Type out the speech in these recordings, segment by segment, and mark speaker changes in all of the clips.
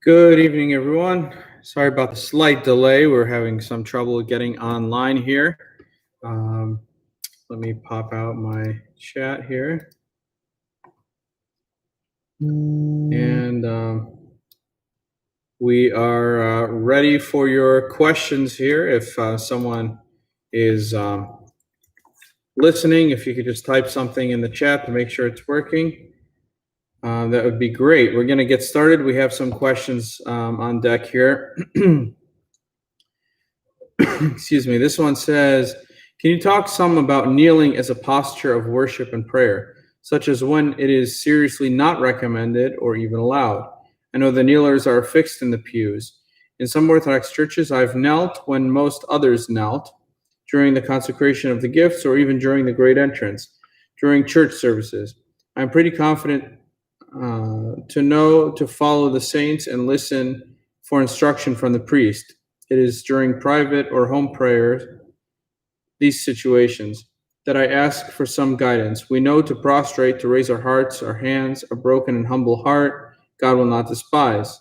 Speaker 1: Good evening, everyone. Sorry about the slight delay. We're having some trouble getting online here. Um, Let me pop out my chat here. And we are ready for your questions here. If someone is listening, if you could just type something in the chat to make sure it's working, that would be great. We're going to get started. We have some questions on deck here. Excuse me. This one says, can you talk some about kneeling as a posture of worship and prayer, such as when it is seriously not recommended or even allowed? I know the kneelers are fixed in the pews. In some Orthodox churches, I've knelt when most others knelt during the consecration of the gifts or even during the great entrance, during church services. I'm pretty confident to know to follow the saints and listen for instruction from the priest. It is during private or home prayers, these situations, that I ask for some guidance. We know to prostrate, to raise our hearts, our hands, a broken and humble heart, God will not despise.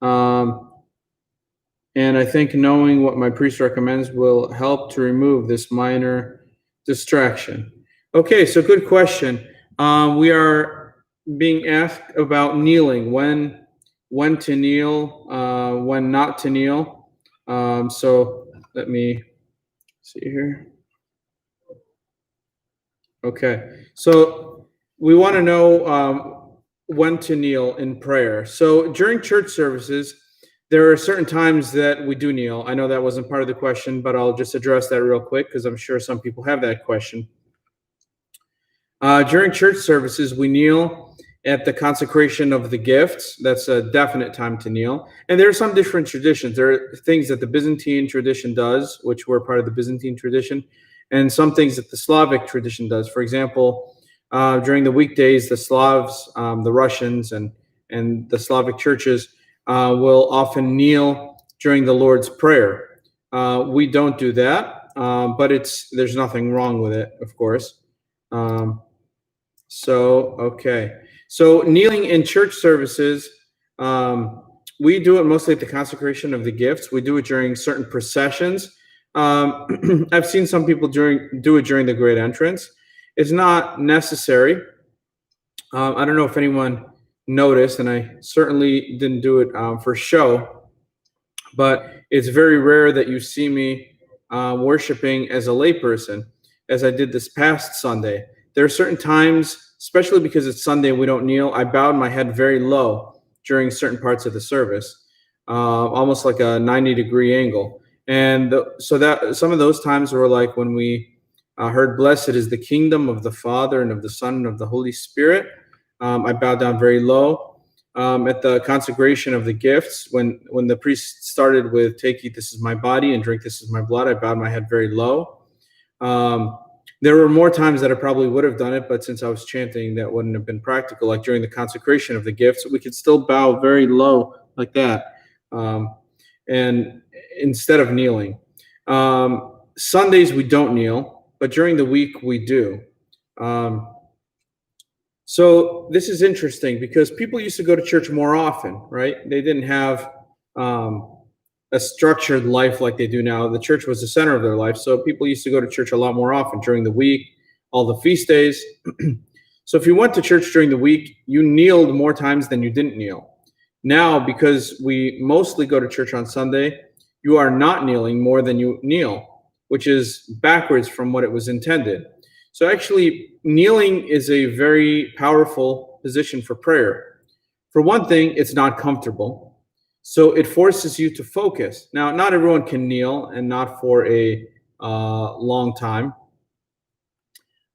Speaker 1: And I think knowing what my priest recommends will help to remove this minor distraction. Okay, so good question. We are being asked about kneeling, when to kneel, when not to kneel. So let me see here. Okay, so we want to know when to kneel in prayer. So during church services, there are certain times that we do kneel. I know that wasn't part of the question, but I'll just address that real quick because I'm sure some people have that question. During church services, we kneel at the consecration of the gifts. That's a definite time to kneel. And there are some different traditions. There are things that the Byzantine tradition does, which were part of the Byzantine tradition, and some things that the Slavic tradition does. For example, during the weekdays, the Slavs, the Russians, and the Slavic churches will often kneel during the Lord's Prayer. We don't do that, but there's nothing wrong with it, of course. Okay. So kneeling in church services, we do it mostly at the consecration of the gifts. We do it during certain processions. I've seen some people do it during the great entrance. It's not necessary. I don't know if anyone noticed, and I certainly didn't do it for show, but it's very rare that you see me worshiping as a layperson, as I did this past Sunday. There are certain times, especially because it's Sunday and we don't kneel, I bowed my head very low during certain parts of the service, almost like a 90-degree angle. And so that some of those times were like when we heard, "Blessed is the kingdom of the Father and of the Son and of the Holy Spirit." I bowed down very low. At the consecration of the gifts, when the priest started with "Take, eat, this is my body, and drink, this is my blood," I bowed my head very low. There were more times that I probably would have done it, but since I was chanting, that wouldn't have been practical. Like during the consecration of the gifts, we could still bow very low like that, and instead of kneeling. Sundays we don't kneel, but during the week we do. So this is interesting because people used to go to church more often, right? They didn't have a structured life like they do now. The church was the center of their life, so people used to go to church a lot more often during the week, all the feast days. So if you went to church during the week, you kneeled more times than you didn't kneel. Now, because we mostly go to church on Sunday, you are not kneeling more than you kneel, which is backwards from what it was intended. So actually, kneeling is a very powerful position for prayer. For one thing, it's not comfortable. So it forces you to focus. Now, not everyone can kneel, and not for a long time,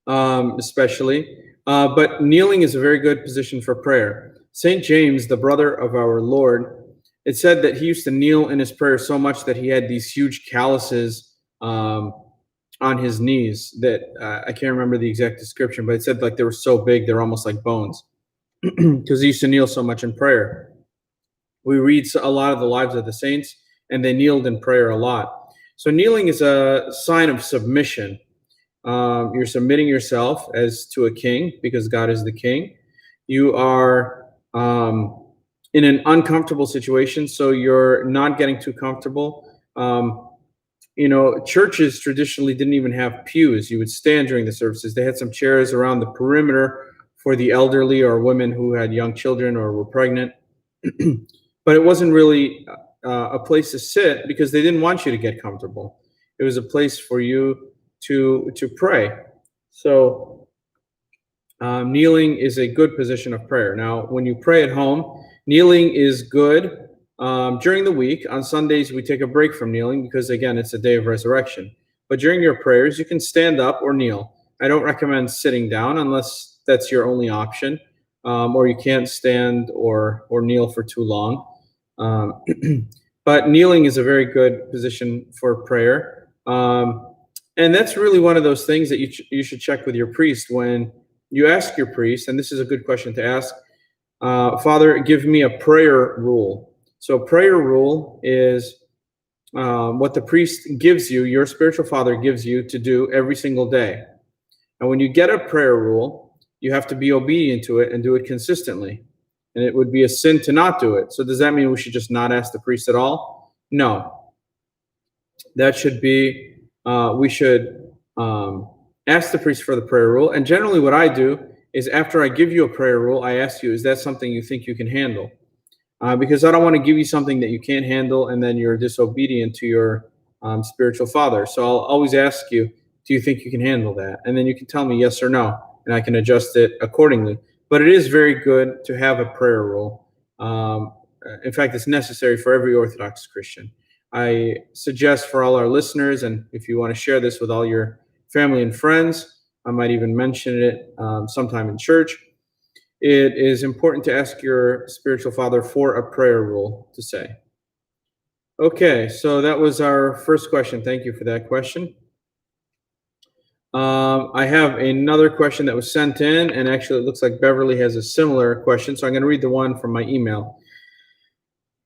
Speaker 1: especially. But kneeling is a very good position for prayer. St. James, the brother of our Lord, it said that he used to kneel in his prayer so much that he had these huge calluses on his knees that I can't remember the exact description, but it said like they were so big, they're almost like bones because he used to kneel so much in prayer. We read a lot of the lives of the saints, and they kneeled in prayer a lot. So kneeling is a sign of submission. You're submitting yourself as to a king because God is the king. You are in an uncomfortable situation, so you're not getting too comfortable. Churches traditionally didn't even have pews. You would stand during the services. They had some chairs around the perimeter for the elderly or women who had young children or were pregnant. But it wasn't really a place to sit because they didn't want you to get comfortable. It was a place for you to pray. So kneeling is a good position of prayer. Now, when you pray at home, kneeling is good during the week. On Sundays, we take a break from kneeling because, again, it's a day of resurrection. But during your prayers, you can stand up or kneel. I don't recommend sitting down unless that's your only option, or you can't stand or kneel for too long. But kneeling is a very good position for prayer. And that's really one of those things that you should check with your priest when you ask your priest, and this is a good question to ask, Father, give me a prayer rule. So prayer rule is what the priest gives you, your spiritual father gives you to do every single day. And when you get a prayer rule, you have to be obedient to it and do it consistently. And it would be a sin to not do it. So does that mean we should just not ask the priest at all? No. That should be, we should ask the priest for the prayer rule. And generally what I do is after I give you a prayer rule, I ask you, is that something you think you can handle? Because I don't want to give you something that you can't handle and then you're disobedient to your spiritual father. So I'll always ask you, do you think you can handle that? And then you can tell me yes or no, and I can adjust it accordingly. But it is very good to have a prayer rule. In fact, it's necessary for every Orthodox Christian. I suggest for all our listeners, and if you want to share this with all your family and friends, I might even mention it sometime in church. It is important to ask your spiritual father for a prayer rule to say. Okay, so that was our first question. Thank you for that question. I have another question that was sent in, and actually it looks like Beverly has a similar question, so I'm going to read the one from my email.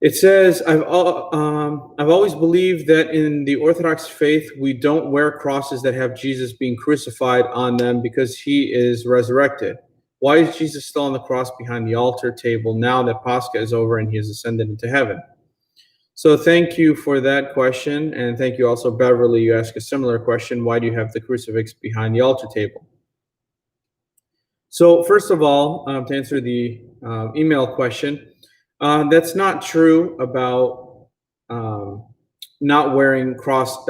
Speaker 1: It says, I've always believed that in the Orthodox faith, we don't wear crosses that have Jesus being crucified on them because he is resurrected. Why is Jesus still on the cross behind the altar table now that Pascha is over and he has ascended into heaven? So thank you for that question. And thank you also, Beverly. You asked a similar question. Why do you have the crucifix behind the altar table? So first of all, to answer the email question, that's not true about not wearing Christ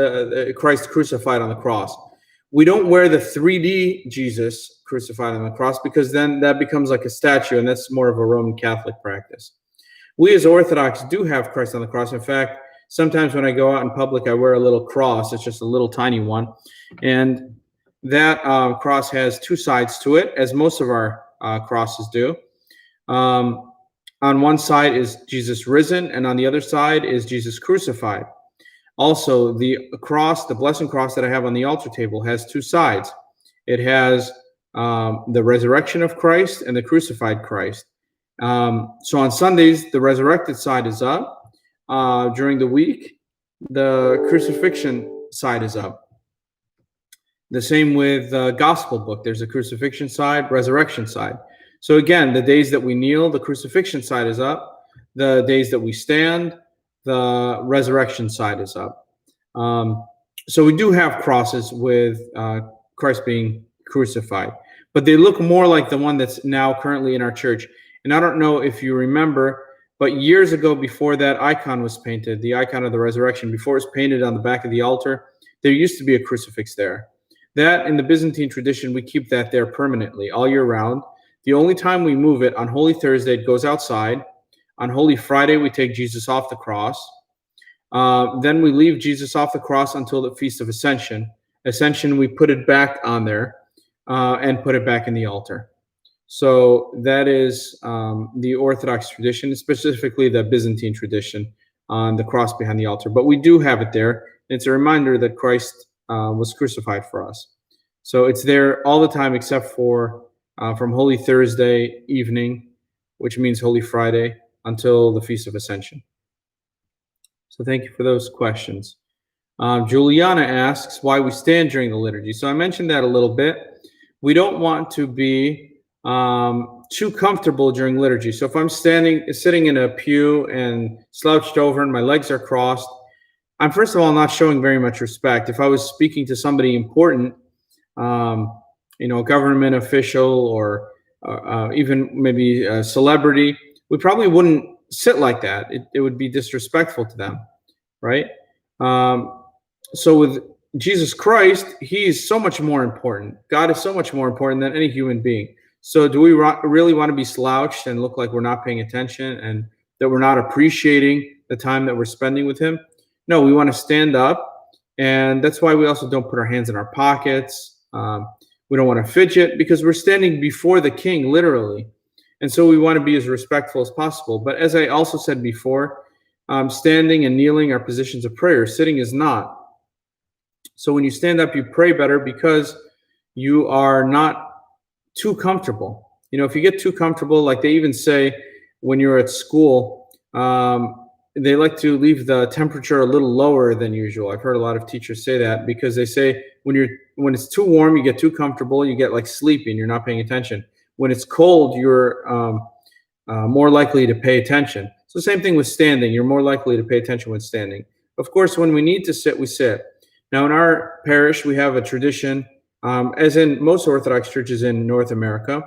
Speaker 1: crucified on the cross. We don't wear the 3D Jesus crucified on the cross because then that becomes like a statue, and that's more of a Roman Catholic practice. We as Orthodox do have Christ on the cross. In fact, sometimes when I go out in public, I wear a little cross. It's just a little tiny one. And that cross has two sides to it, as most of our crosses do. On one side is Jesus risen, and on the other side is Jesus crucified. Also, the cross, the blessing cross that I have on the altar table has two sides. It has the resurrection of Christ and the crucified Christ. So on Sundays, the resurrected side is up. During the week, the crucifixion side is up. The same with the gospel book. There's a crucifixion side, resurrection side. So again, the days that we kneel, the crucifixion side is up. The days that we stand, the resurrection side is up. So we do have crosses with Christ being crucified, but they look more like the one that's now currently in our church. And I don't know if you remember, but years ago, before that icon was painted, the icon of the resurrection, before it was painted on the back of the altar, there used to be a crucifix there. That, in the Byzantine tradition, we keep that there permanently all year round. The only time we move it, on Holy Thursday, it goes outside. On Holy Friday, we take Jesus off the cross. Then we leave Jesus off the cross until the Feast of Ascension. Ascension, we put it back on there and put it back in the altar. So that is the Orthodox tradition, specifically the Byzantine tradition on the cross behind the altar. But we do have it there. It's a reminder that Christ was crucified for us. So it's there all the time except for from Holy Thursday evening, which means Holy Friday, until the Feast of Ascension. So thank you for those questions. Juliana asks why we stand during the liturgy. So I mentioned that a little bit. We don't want to be too comfortable during liturgy. So if I'm sitting in a pew and slouched over and my legs are crossed, I'm first of all not showing very much respect. If I was speaking to somebody important, a government official or even maybe a celebrity, we probably wouldn't sit like that. It would be disrespectful to them, right? So with Jesus Christ, he's so much more important. God is so much more important than any human being. So do we really want to be slouched and look like we're not paying attention and that we're not appreciating the time that we're spending with him? No, we want to stand up, and that's why we also don't put our hands in our pockets. We don't want to fidget because we're standing before the king, literally. And so we want to be as respectful as possible. But as I also said before, standing and kneeling are positions of prayer. Sitting is not. So when you stand up, you pray better because you are not too comfortable. If you get too comfortable, like they even say when you're at school, they like to leave the temperature a little lower than usual. I've heard a lot of teachers say that because they say when it's too warm, you get too comfortable, you get like sleepy and you're not paying attention. When it's cold, you're more likely to pay attention. So same thing with standing. You're more likely to pay attention when standing. Of course, when we need to sit, we sit. Now, in our parish, we have a tradition, as in most Orthodox churches in North America,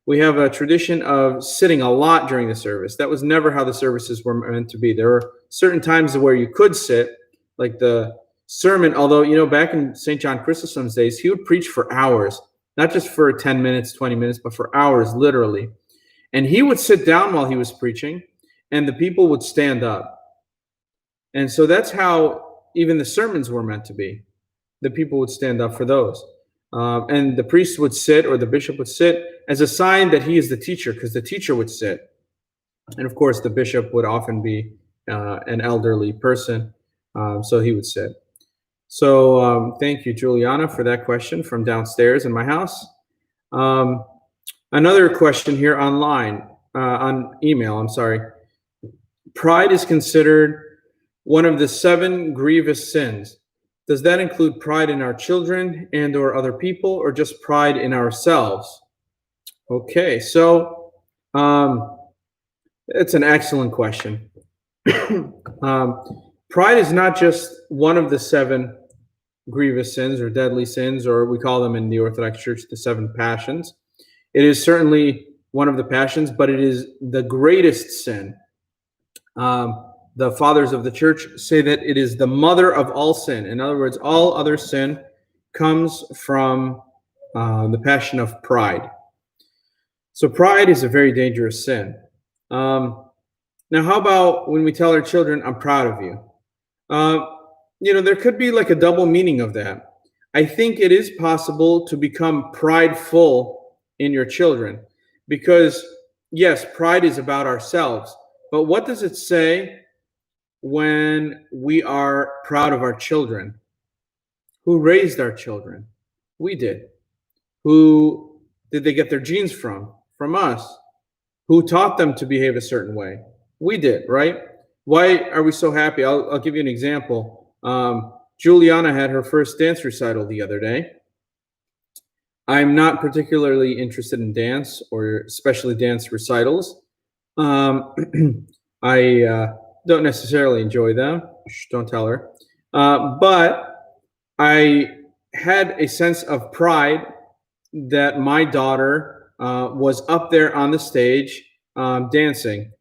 Speaker 1: we have a tradition of sitting a lot during the service. That was never how the services were meant to be. There were certain times where you could sit, like the sermon, although, back in St. John Chrysostom's days, he would preach for hours, not just for 10 minutes, 20 minutes, but for hours, literally. And he would sit down while he was preaching, and the people would stand up. And so that's how even the sermons were meant to be. The people would stand up for those. And the priest would sit, or the bishop would sit, as a sign that he is the teacher, because the teacher would sit. And of course, the bishop would often be an elderly person, so he would sit. So thank you, Juliana, for that question from downstairs in my house. Another question here online, on email, I'm sorry. Pride is considered one of the 7 grievous sins. Does that include pride in our children and or other people, or just pride in ourselves? Okay, so it's an excellent question. Pride is not just one of the 7 grievous sins or deadly sins, or we call them in the Orthodox Church the 7 passions. It is certainly one of the passions, but it is the greatest sin. The fathers of the church say that it is the mother of all sin. In other words, all other sin comes from the passion of pride. So pride is a very dangerous sin. Now, how about when we tell our children, I'm proud of you? There could be like a double meaning of that. I think it is possible to become prideful in your children because, yes, pride is about ourselves. But what does it say when we are proud of our children? Who raised our children? We did. Who did they get their genes from? From us. Who taught them to behave a certain way? We did, right? Why are we so happy? I'll give you an example. Juliana had her first dance recital the other day. I'm not particularly interested in dance, or especially dance recitals. I don't necessarily enjoy them. Shh, don't tell her. But I had a sense of pride that my daughter was up there on the stage dancing.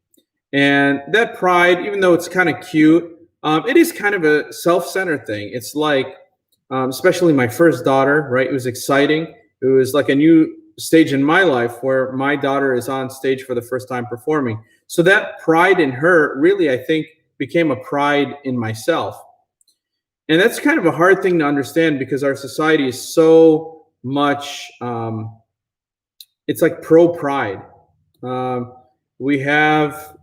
Speaker 1: And that pride, even though it's kind of cute, it is kind of a self-centered thing. It's like, especially my first daughter, right? It was exciting. It was like a new stage in my life where my daughter is on stage for the first time performing. So that pride in her really, I think, became a pride in myself. And that's kind of a hard thing to understand because our society is so much, it's like pro-pride. We have,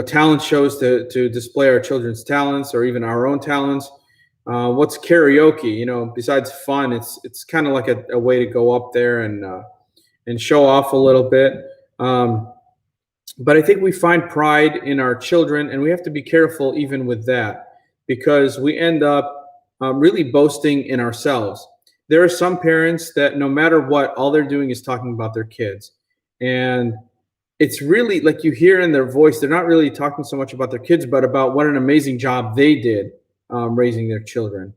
Speaker 1: talent shows to display our children's talents or even our own talents. What's karaoke? Besides fun, it's kind of like a way to go up there and show off a little bit. But I think we find pride in our children, and we have to be careful even with that because we end up really boasting in ourselves. there are some parents that no matter what, all they're doing is talking about their kids. And it's really like you hear in their voice, they're not really talking so much about their kids, but about what an amazing job they did raising their children.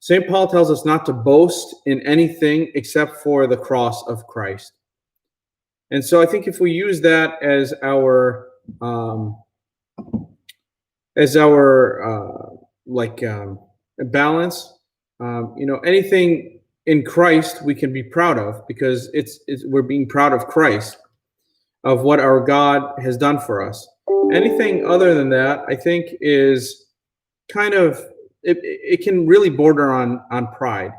Speaker 1: St. Paul tells us not to boast in anything except for the cross of Christ. And so I think if we use that as our balance, anything in Christ we can be proud of, because we're being proud of Christ, of what our God has done for us. Anything other than that, I think, is kind of it can really border on pride.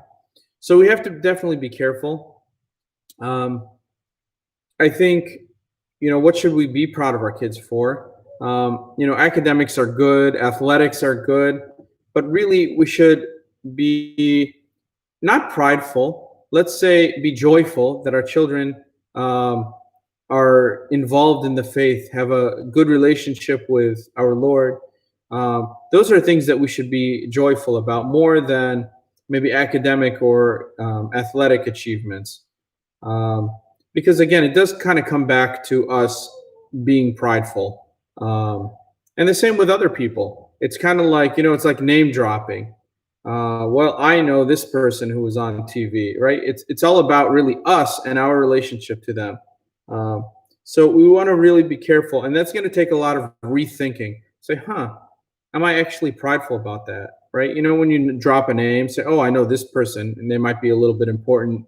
Speaker 1: So we have to definitely be careful. I think, what should we be proud of our kids for? Academics are good, athletics are good, but really we should be not prideful. Let's say be joyful that our children are involved in the faith, have a good relationship with our Lord. Those are things that we should be joyful about more than maybe academic or athletic achievements. Because again, it does kind of come back to us being prideful. And the same with other people. It's kind of like, it's like name dropping. Well, I know this person who was on TV, right? It's all about really us and our relationship to them. So we want to really be careful, and that's going to take a lot of rethinking. Say, am I actually prideful about that, right? When you drop a name, say, oh, I know this person, and they might be a little bit important,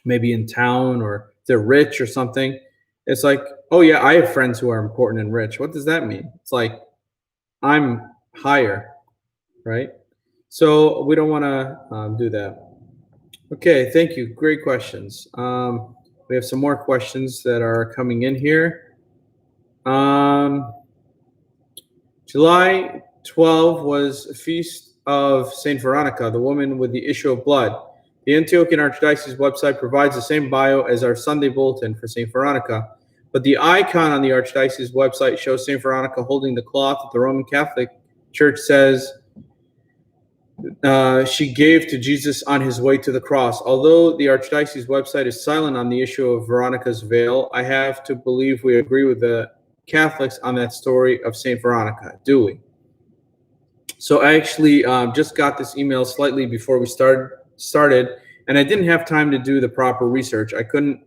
Speaker 1: maybe in town, or they're rich or something. It's like, oh yeah, I have friends who are important and rich. What does that mean? It's like, I'm higher, right? So we don't want to do that. Okay, thank you. Great questions. We have some more questions that are coming in here. July 12 was a feast of Saint Veronica, the woman with the issue of blood. The Antiochian Archdiocese website provides the same bio as our Sunday bulletin for Saint Veronica, but the icon on the Archdiocese website shows Saint Veronica holding the cloth that the Roman Catholic Church says she gave to Jesus on his way to the cross. Although the Archdiocese website is silent on the issue of Veronica's veil, I have to believe we agree with the Catholics on that story of Saint Veronica, do we? So I actually just got this email slightly before we started, and I didn't have time to do the proper research. I couldn't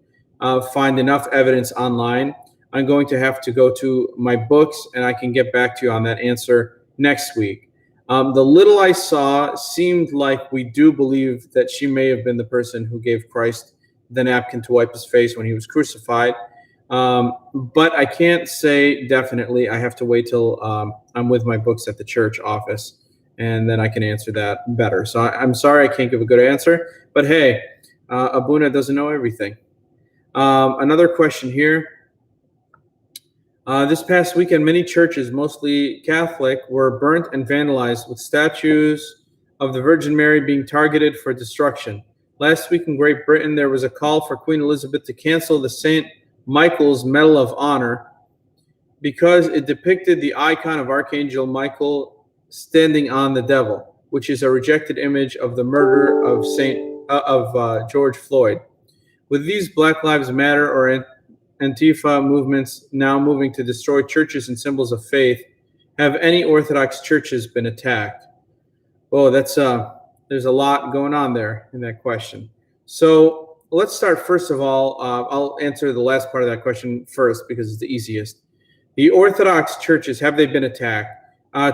Speaker 1: find enough evidence online. I'm going to have to go to my books, and I can get back to you on that answer next week. The little I saw seemed like we do believe that she may have been the person who gave Christ the napkin to wipe his face when he was crucified. But I can't say definitely. I have to wait till I'm with my books at the church office, and then I can answer that better. So I'm sorry I can't give a good answer, but hey, Abouna doesn't know everything. Another question here. This past weekend, many churches, mostly Catholic, were burnt and vandalized, with statues of the Virgin Mary being targeted for destruction. Last week in Great Britain, there was a call for Queen Elizabeth to cancel the St. Michael's Medal of Honor because it depicted the icon of Archangel Michael standing on the devil, which is a rejected image of the murder of George Floyd. With these Black Lives Matter or Antifa movements now moving to destroy churches and symbols of faith, have any Orthodox churches been attacked? Oh, there's a lot going on there in that question. So let's start first of all. I'll answer the last part of that question first because it's the easiest. The Orthodox churches, have they been attacked?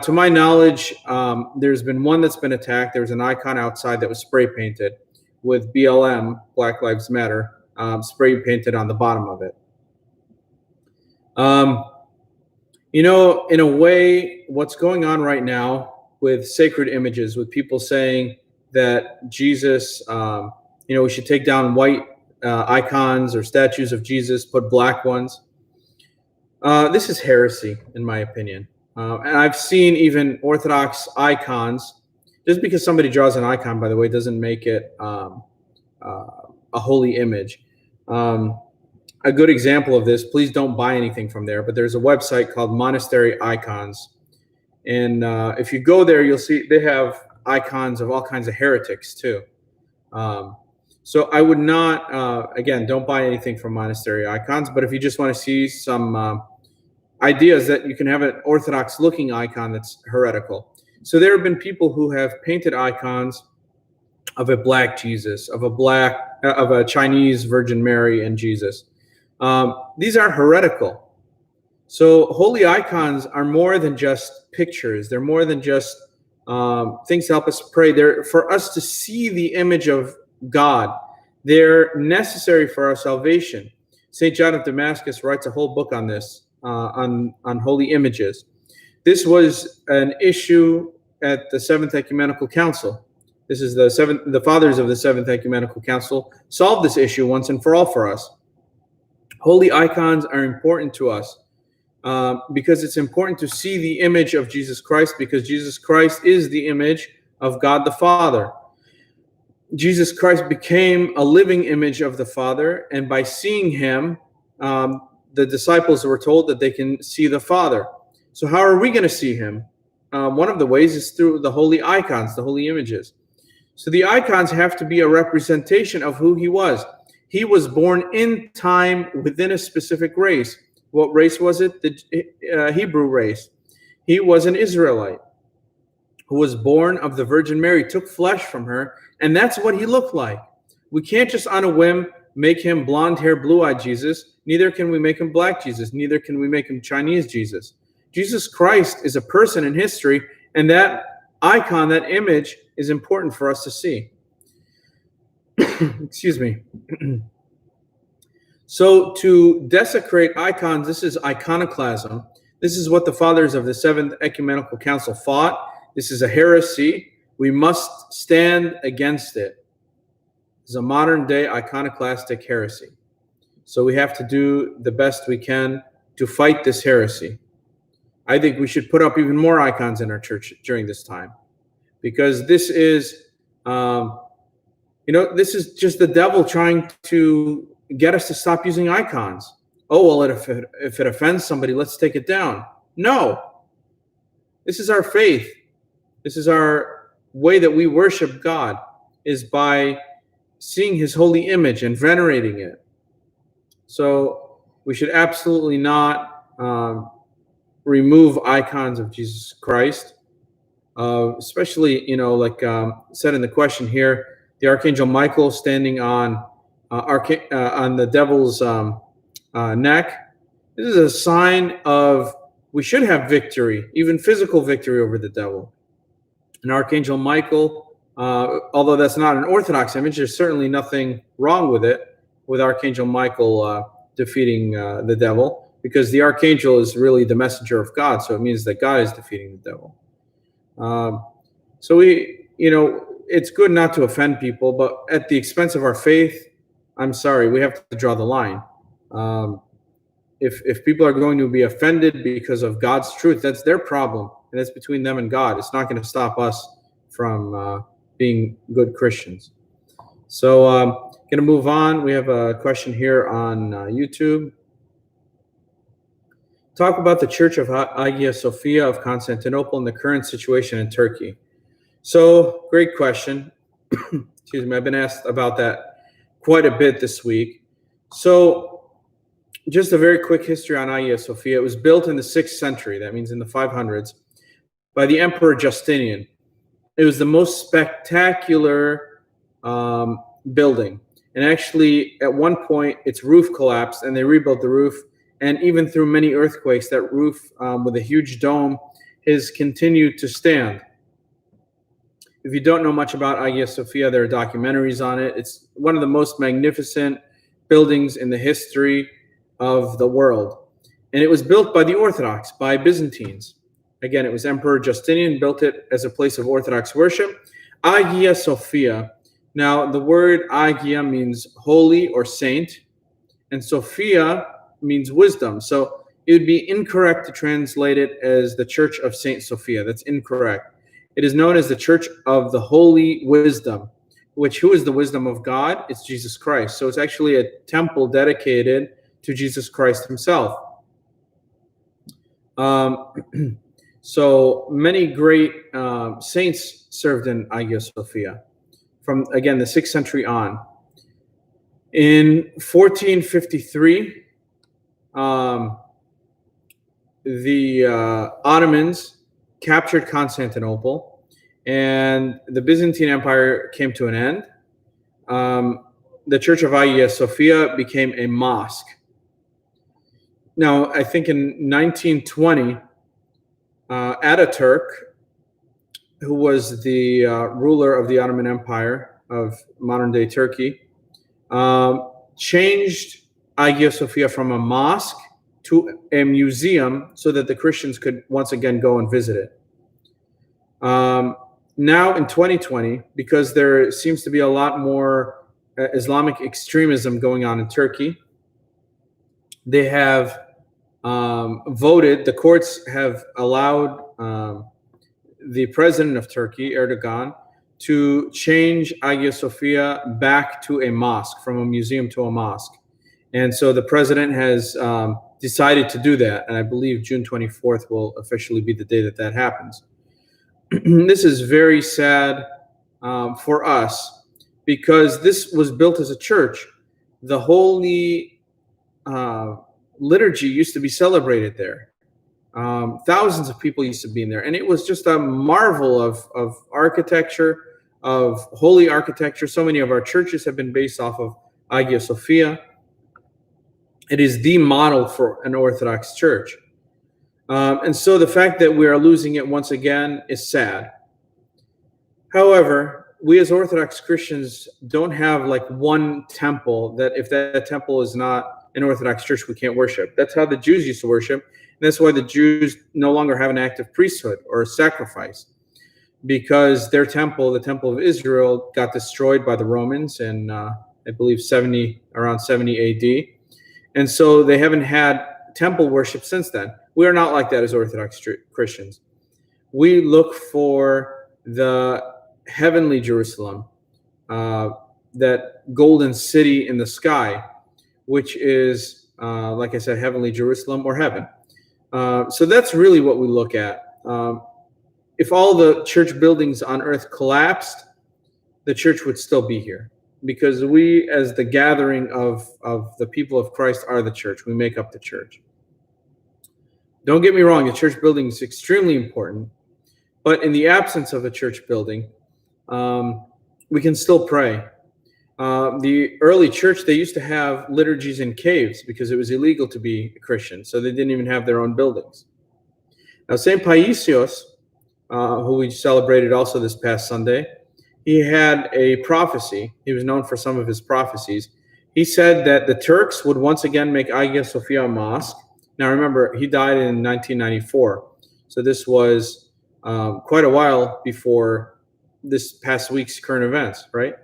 Speaker 1: To my knowledge, there's been one that's been attacked. There was an icon outside that was spray painted with BLM, Black Lives Matter, spray painted on the bottom of it. In a way, what's going on right now with sacred images, with people saying that Jesus, we should take down white icons or statues of Jesus, put black ones. This is heresy, in my opinion. And I've seen even Orthodox icons. Just because somebody draws an icon, by the way, doesn't make it a holy image. A good example of this, please don't buy anything from there, but there's a website called Monastery Icons. And if you go there, you'll see they have icons of all kinds of heretics too. So I would not, again, don't buy anything from monastery icons, but if you just want to see some ideas that you can have an Orthodox looking icon that's heretical. So there have been people who have painted icons of a black Jesus, of a Chinese Virgin Mary and Jesus. These are heretical. So holy icons are more than just pictures. They're more than just things to help us pray. They're for us to see the image of God. They're necessary for our salvation. St. John of Damascus writes a whole book on this, on holy images. This was an issue at the Seventh Ecumenical Council. This is the fathers of the Seventh Ecumenical Council solved this issue once and for all for us. Holy icons are important to us because it's important to see the image of Jesus Christ, because Jesus Christ is the image of God the Father. Jesus Christ became a living image of the Father, and by seeing him, the disciples were told that they can see the Father. So how are we going to see him? One of the ways is through the holy icons, the holy images. So the icons have to be a representation of who he was. He was born in time within a specific race. What race was it? The Hebrew race. He was an Israelite who was born of the Virgin Mary, took flesh from her, and that's what he looked like. We can't just on a whim make him blonde hair, blue-eyed Jesus. Neither can we make him black Jesus. Neither can we make him Chinese Jesus. Jesus Christ is a person in history, and that icon, that image, is important for us to see. Excuse me. So to desecrate icons, this is iconoclasm. This is what the fathers of the Seventh Ecumenical Council fought. This is a heresy. We must stand against it. It's a modern-day iconoclastic heresy. So we have to do the best we can to fight this heresy. I think we should put up even more icons in our church during this time, because this is, this is just the devil trying to get us to stop using icons. Oh, well, if it offends somebody, let's take it down. No. This is our faith. This is our way that we worship God, is by seeing his holy image and venerating it. So we should absolutely not remove icons of Jesus Christ, especially, said in the question here, the Archangel Michael standing on the devil's neck. This is a sign of we should have victory, even physical victory over the devil. And Archangel Michael, although that's not an Orthodox image, there's certainly nothing wrong with it, with Archangel Michael defeating the devil, because the Archangel is really the messenger of God, so it means that God is defeating the devil. So it's good not to offend people, but at the expense of our faith, I'm sorry, we have to draw the line. If people are going to be offended because of God's truth, that's their problem, and it's between them and God. It's not going to stop us from being good Christians. So going to move on. We have a question here on YouTube. Talk about the Church of Hagia Sophia of Constantinople and the current situation in Turkey. So, great question. Excuse me, I've been asked about that quite a bit this week. So, just a very quick history on Hagia Sophia. It was built in the 6th century, that means in the 500s, by the Emperor Justinian. It was the most spectacular building. And actually, at one point, its roof collapsed, and they rebuilt the roof. And even through many earthquakes, that roof with a huge dome has continued to stand. If you don't know much about Hagia Sophia, there are documentaries on it. It's one of the most magnificent buildings in the history of the world. And it was built by the Orthodox, by Byzantines. Again, it was Emperor Justinian built it as a place of Orthodox worship. Hagia Sophia. Now, the word Hagia means holy or saint, and Sophia means wisdom. So it would be incorrect to translate it as the Church of Saint Sophia. That's incorrect. It is known as the Church of the Holy Wisdom, who is the wisdom of God? It's Jesus Christ. So it's actually a temple dedicated to Jesus Christ himself. So many great saints served in Hagia Sophia. from, again, the 6th century on. In 1453, the Ottomans captured Constantinople, and the Byzantine Empire came to an end. The Church of Hagia Sophia became a mosque. Now, I think in 1920, Ataturk, who was the ruler of the Ottoman Empire of modern-day Turkey, changed Hagia Sophia from a mosque to a museum so that the Christians could once again go and visit it. Now in 2020, because there seems to be a lot more Islamic extremism going on in Turkey, they have voted, the courts have allowed the president of Turkey, Erdogan, to change Hagia Sophia back to a mosque, from a museum to a mosque. And so the president has decided to do that, and I believe June 24th will officially be the day that that happens. This is very sad for us, because this was built as a church. The holy liturgy used to be celebrated there. Thousands of people used to be in there, and it was just a marvel of architecture, of holy architecture. So many of our churches have been based off of Hagia Sophia. It is the model for an Orthodox church. And so the fact that we are losing it once again is sad. However, we as Orthodox Christians don't have like one temple that if that temple is not an Orthodox church, we can't worship. That's how the Jews used to worship. And that's why the Jews no longer have an active priesthood or sacrifice, because their temple, the Temple of Israel, got destroyed by the Romans in, I believe, around 70 AD. And so they haven't had temple worship since then. We are not like that as Orthodox Christians. We look for the heavenly Jerusalem, that golden city in the sky, which is, like I said, heavenly Jerusalem or heaven. So that's really what we look at. If all the church buildings on earth collapsed, the church would still be here, because we, as the gathering of the people of Christ, are the church. We make up the church. Don't get me wrong, the church building is extremely important, but in the absence of a church building, we can still pray. The early church, they used to have liturgies in caves because it was illegal to be a Christian, so they didn't even have their own buildings. Now, St. Paisios, who we celebrated also this past Sunday, he had a prophecy. He was known for some of his prophecies. He said that the Turks would once again make Hagia Sophia a mosque. Now, remember, he died in 1994, so this was quite a while before this past week's current events, right?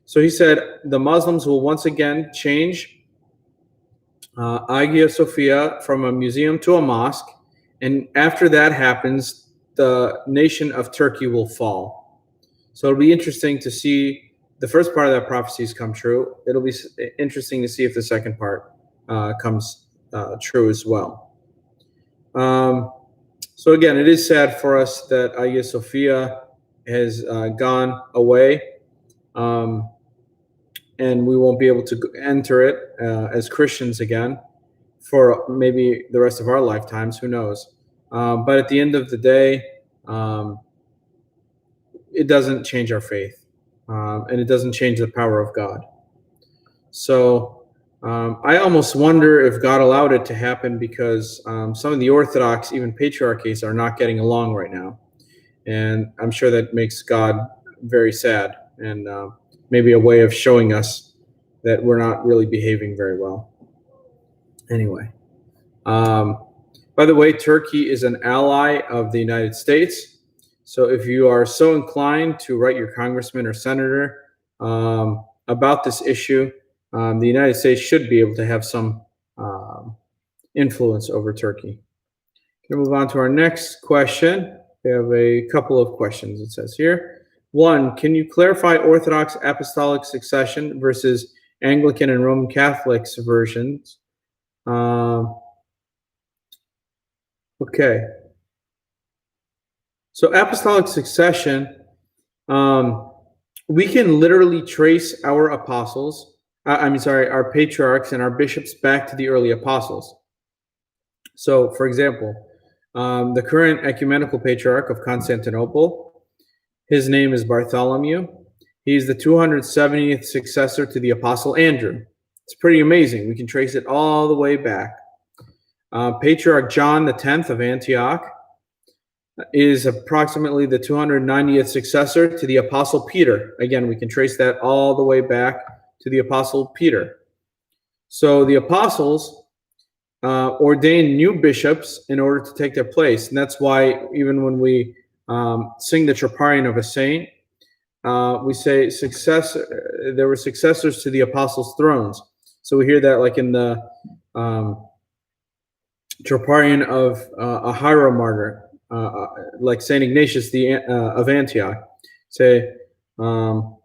Speaker 1: So he said the Muslims will once again change Hagia Sophia from a museum to a mosque, and after that happens, the nation of Turkey will fall. So it'll be interesting to see the first part of that prophecies come true. It'll be interesting to see if the second part comes true as well. So again, it is sad for us that Hagia Sophia has gone away, and we won't be able to enter it as Christians again for maybe the rest of our lifetimes. Who knows? But at the end of the day, it doesn't change our faith, and it doesn't change the power of God. So I almost wonder if God allowed it to happen because some of the Orthodox, even patriarchies, are not getting along right now. And I'm sure that makes God very sad, and maybe a way of showing us that we're not really behaving very well. Anyway, by the way, Turkey is an ally of the United States. So if you are so inclined to write your congressman or senator about this issue, the United States should be able to have some influence over Turkey. We'll move on to our next question. We have a couple of questions, it says here. One, can you clarify Orthodox apostolic succession versus Anglican and Roman Catholics versions? Okay. So apostolic succession, We can literally trace our apostles, our patriarchs and our bishops back to the early apostles. So, for example, the current ecumenical patriarch of Constantinople, his name is Bartholomew. He's the 270th successor to the apostle Andrew. It's pretty amazing. We can trace it all the way back. Patriarch John the 10th of Antioch is approximately the 290th successor to the apostle Peter. Again, we can trace that all the way back to the apostle Peter. So the apostles ordained new bishops in order to take their place. And that's why even when we sing the Troparion of a saint, we say there were successors to the apostles' thrones. So we hear that like in the Troparion of a hieromartyr, like Saint Ignatius of Antioch. Say, oh,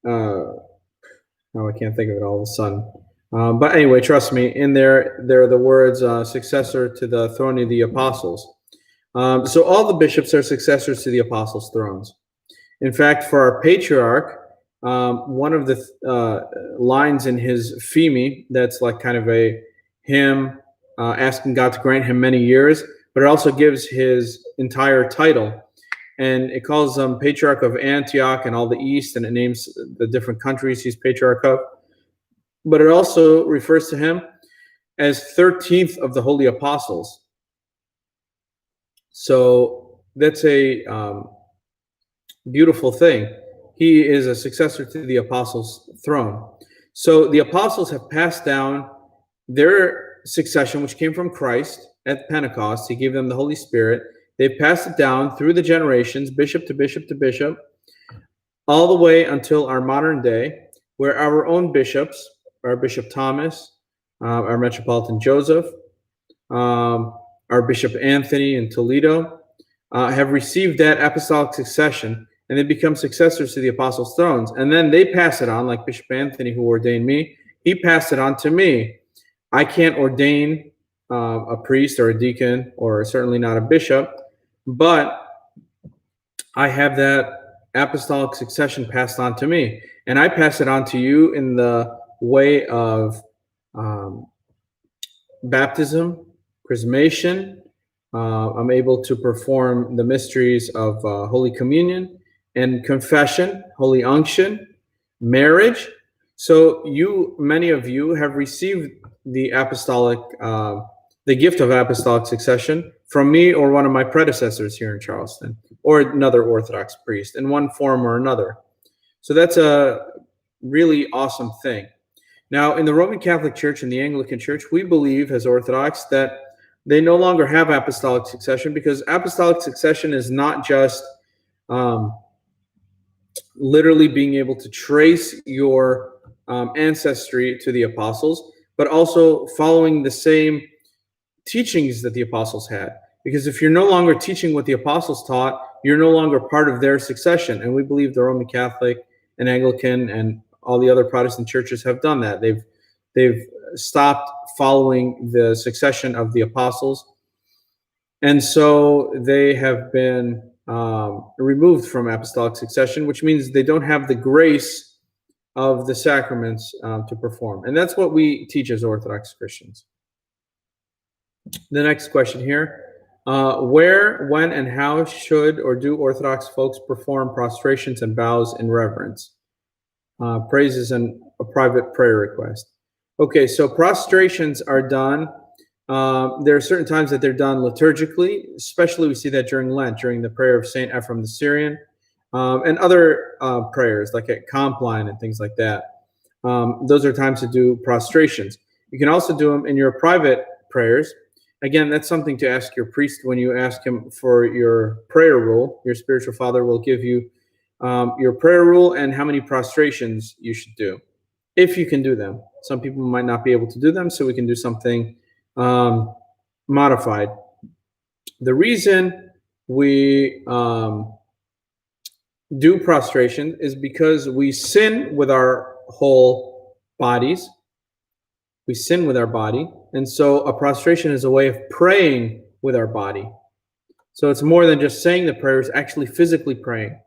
Speaker 1: I can't think of it all of a sudden. But anyway, trust me, in there are the words successor to the throne of the apostles. So all the bishops are successors to the apostles' thrones. In fact, for our patriarch, one of the lines in his Femi, that's like kind of a hymn asking God to grant him many years, but it also gives his entire title. And it calls him Patriarch of Antioch and all the East, and it names the different countries he's Patriarch of. But it also refers to him as 13th of the Holy Apostles. So that's a beautiful thing. He is a successor to the apostles' throne. So the apostles have passed down their succession, which came from Christ at Pentecost. He gave them the Holy Spirit. They've passed it down through the generations, bishop to bishop to bishop, all the way until our modern day, where our own bishops, our Bishop Thomas, our Metropolitan Joseph, our Bishop Anthony in Toledo, have received that apostolic succession, and they become successors to the apostles' thrones. And then they pass it on, like Bishop Anthony, who ordained me. He passed it on to me. I can't ordain a priest or a deacon, or certainly not a bishop, but I have that apostolic succession passed on to me. And I pass it on to you in the way of baptism, chrismation. I'm able to perform the mysteries of Holy Communion and confession, Holy Unction, marriage. So many of you have received the apostolic, the gift of apostolic succession from me or one of my predecessors here in Charleston, or another Orthodox priest in one form or another. So that's a really awesome thing. Now, in the Roman Catholic Church and the Anglican Church, we believe as Orthodox that they no longer have apostolic succession, because apostolic succession is not just literally being able to trace your ancestry to the apostles, but also following the same teachings that the apostles had. Because if you're no longer teaching what the apostles taught, you're no longer part of their succession. And we believe the Roman Catholic and Anglican and all the other Protestant churches have done that. They've stopped following the succession of the apostles, and so they have been removed from apostolic succession, which means they don't have the grace of the sacraments to perform. And that's what we teach as Orthodox Christians. The next question here: where, when, and how should or do Orthodox folks perform prostrations and bows in reverence? Praises and a private prayer request. Okay, so prostrations are done. There are certain times that they're done liturgically, especially we see that during Lent, during the prayer of St. Ephraim the Syrian, and other prayers like at Compline and things like that. Those are times to do prostrations. You can also do them in your private prayers. Again, that's something to ask your priest when you ask him for your prayer rule. Your spiritual father will give you your prayer rule and how many prostrations you should do, if you can do them. Some people might not be able to do them, so we can do something modified. The reason we do prostration is because we sin with our whole bodies. We sin with our body, and so a prostration is a way of praying with our body. So it's more than just saying the prayers, actually physically praying.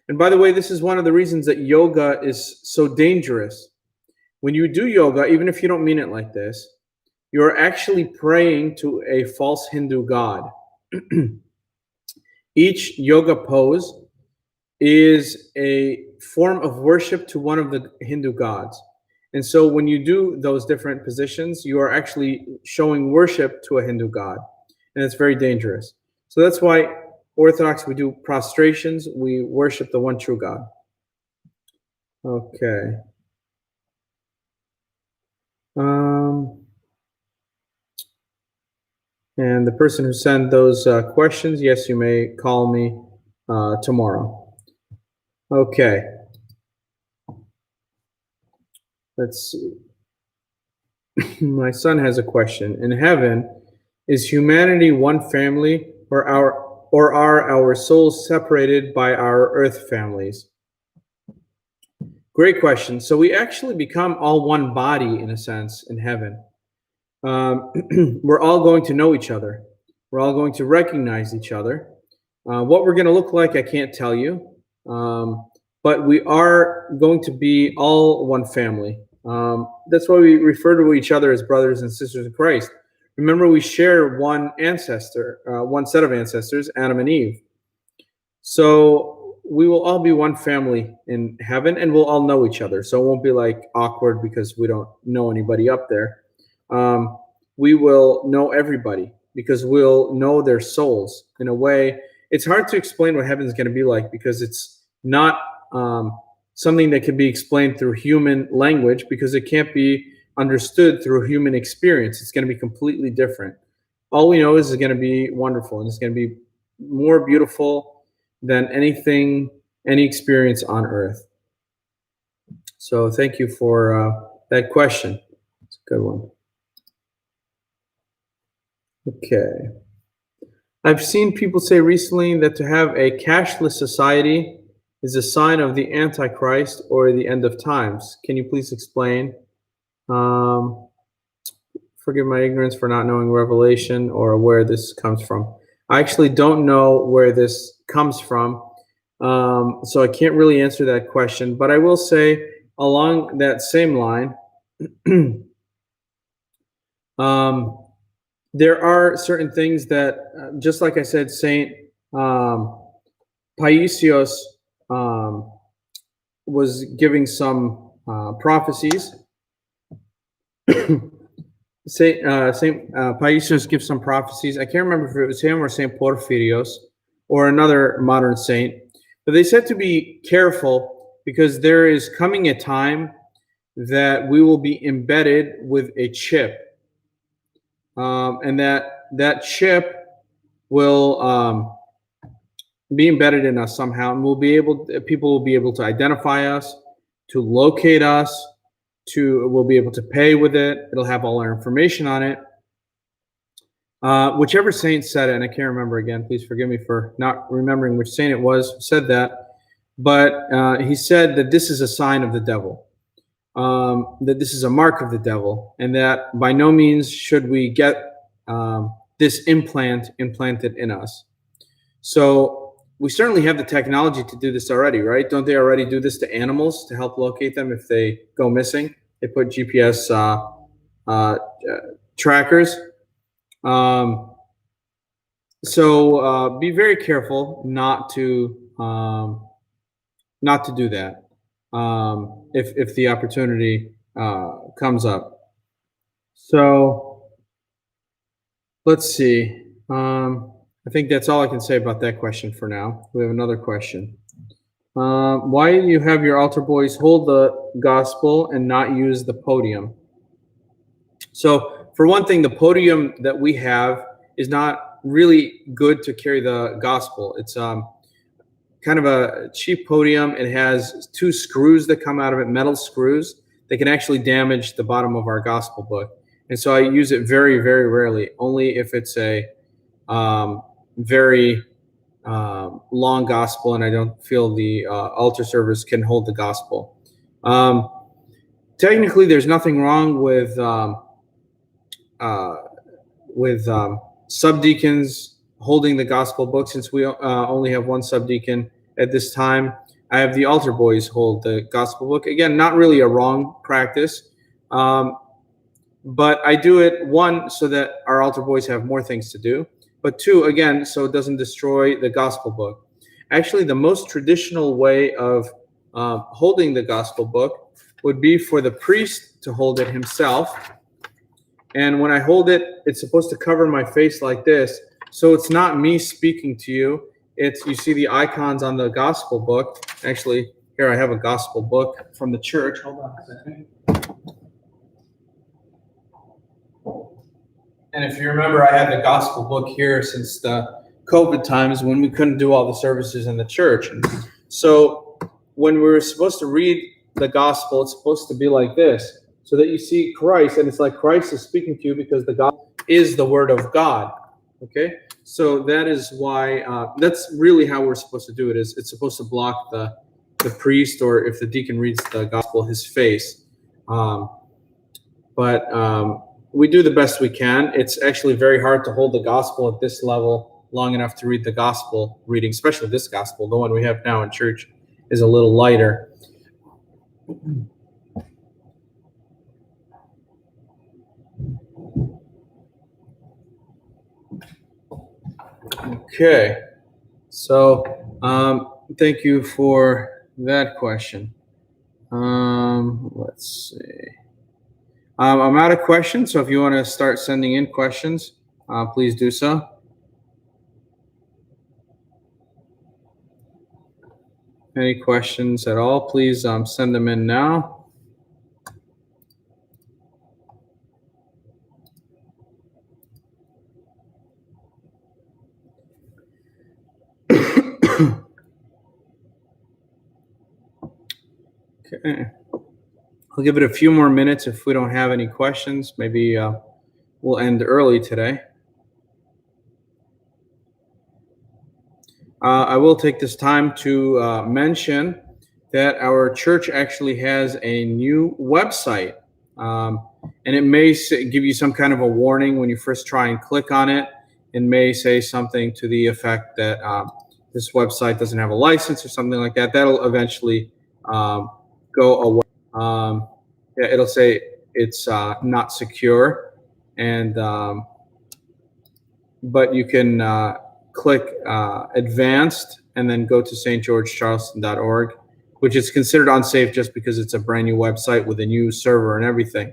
Speaker 1: And by the way, this is one of the reasons that yoga is so dangerous. When you do yoga, even if you don't mean it like this, you're actually praying to a false Hindu god. Each yoga pose is a form of worship to one of the Hindu gods. And so when you do those different positions, you are actually showing worship to a Hindu god. And it's very dangerous. So that's why Orthodox, we do prostrations, we worship the one true God. Okay. And the person who sent those questions, yes, you may call me tomorrow. Okay. Let's see. My son has a question. In heaven, is humanity one family, or are our souls separated by our earth families? Great question. So we actually become all one body in a sense in heaven. We're all going to know each other. We're all going to recognize each other. What we're going to look like, I can't tell you. But we are going to be all one family. That's why we refer to each other as brothers and sisters in Christ. Remember, we share one ancestor, one set of ancestors, Adam and Eve. So we will all be one family in heaven, and we'll all know each other. So it won't be like awkward because we don't know anybody up there. We will know everybody because we'll know their souls in a way. It's hard to explain what heaven's going to be like because it's not something that can be explained through human language because it can't be understood through human experience. It's going to be completely different. All we know is it's going to be wonderful, and it's going to be more beautiful than any experience on earth. So thank you for that question. It's a good one. Okay. I've seen people say recently that to have a cashless society is a sign of the Antichrist or the end of times. Can you please explain? Forgive my ignorance for not knowing Revelation or where this comes from. I actually don't know where this comes from, so I can't really answer that question. But I will say, along that same line, there are certain things that, just like I said, Saint Paisios was giving some prophecies. Saint Paisios gives some prophecies. I can't remember if it was him or Saint Porphyrios or another modern saint, but they said to be careful because there is coming a time that we will be embedded with a chip. And that chip will be embedded in us somehow, and people will be able to identify us, to locate us, we'll be able to pay with it. It'll have all our information on it. Whichever saint said it, and I can't remember again, please forgive me for not remembering which saint it was, said that. But he said that this is a sign of the devil. That this is a mark of the devil, and that by no means should we get this implanted in us. So we certainly have the technology to do this already, right? Don't they already do this to animals to help locate them if they go missing? They put GPS trackers. So be very careful not to do that. If the opportunity comes up. So let's see. I think that's all I can say about that question for now. We have another question. Why do you have your altar boys hold the gospel and not use the podium? So for one thing, the podium that we have is not really good to carry the gospel. It's kind of a cheap podium. It has two screws that come out of it, metal screws, that can actually damage the bottom of our gospel book. And so I use it very, very rarely, only if it's a very long gospel and I don't feel the altar service can hold the gospel. Technically, there's nothing wrong with subdeacons holding the gospel book, since we only have one subdeacon at this time. I have the altar boys hold the gospel book. Again, not really a wrong practice, but I do it, one, so that our altar boys have more things to do, but two, again, so it doesn't destroy the gospel book. Actually, the most traditional way of holding the gospel book would be for the priest to hold it himself. And when I hold it, it's supposed to cover my face like this. So it's not me speaking to you. It's, you see the icons on the gospel book. Actually, here I have a gospel book from the church. Hold on a second. And if you remember, I had the gospel book here since the COVID times when we couldn't do all the services in the church. So when we're supposed to read the gospel, it's supposed to be like this, so that you see Christ, and it's like Christ is speaking to you because the gospel is the word of God. Okay, so that is why that's really how we're supposed to do it. Is it's supposed to block the priest, or if the deacon reads the gospel, his face. But we do the best we can. It's actually very hard to hold the gospel at this level long enough to read the gospel reading, especially this gospel. The one we have now in church is a little lighter. Okay, so thank you for that question. Let's see. I'm out of questions, so if you want to start sending in questions, please do so. Any questions at all, please send them in now. Okay. I'll give it a few more minutes if we don't have any questions. Maybe we'll end early today. I will take this time to mention that our church actually has a new website. And it may give you some kind of a warning when you first try and click on it. It may say something to the effect that this website doesn't have a license or something like that. That'll eventually go away. Yeah, it'll say it's not secure, and but you can click advanced and then go to stgeorgecharleston.org, which is considered unsafe just because it's a brand new website with a new server and everything.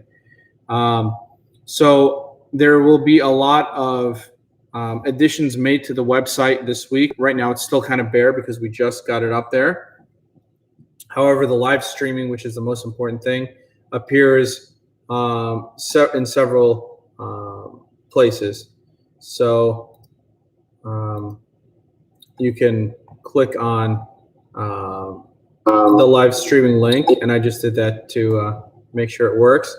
Speaker 1: So there will be a lot of additions made to the website this week. Right now it's still kind of bare because we just got it up there. However, the live streaming, which is the most important thing, appears in several places. So you can click on the live streaming link, and I just did that to make sure it works.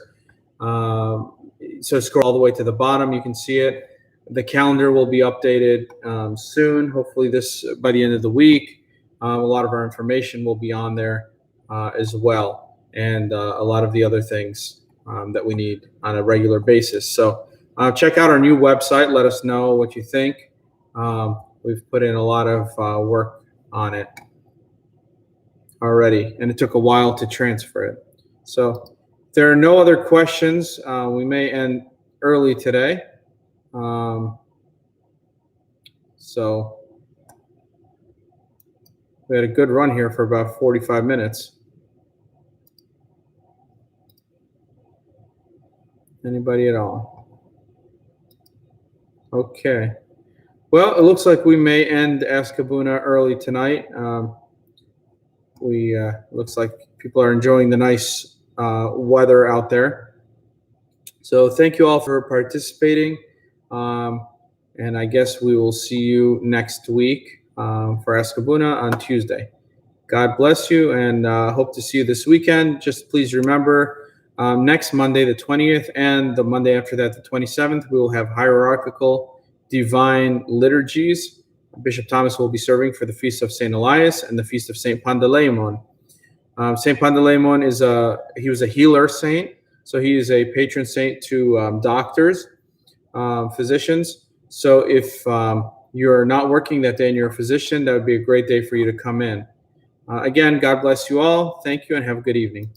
Speaker 1: So scroll all the way to the bottom, you can see it. The calendar will be updated soon, hopefully by the end of the week. A lot of our information will be on there as well, and a lot of the other things that we need on a regular basis. So check out our new website. Let us know what you think. We've put in a lot of work on it already, and it took a while to transfer it. So if there are no other questions, we may end early today. So we had a good run here for about 45 minutes. Anybody at all? Okay. Well, it looks like we may end Ask Abouna early tonight. Looks like people are enjoying the nice weather out there. So thank you all for participating. And I guess we will see you next week for Ask Abouna on Tuesday. God bless you, and hope to see you this weekend. Just please remember, next Monday, the 20th, and the Monday after that, the 27th, we will have hierarchical divine liturgies. Bishop Thomas will be serving for the Feast of St. Elias and the Feast of St. Panteleimon. St. Panteleimon he was a healer saint, so he is a patron saint to doctors, physicians. So if you're not working that day and you're a physician, that would be a great day for you to come in. Again, God bless you all. Thank you and have a good evening.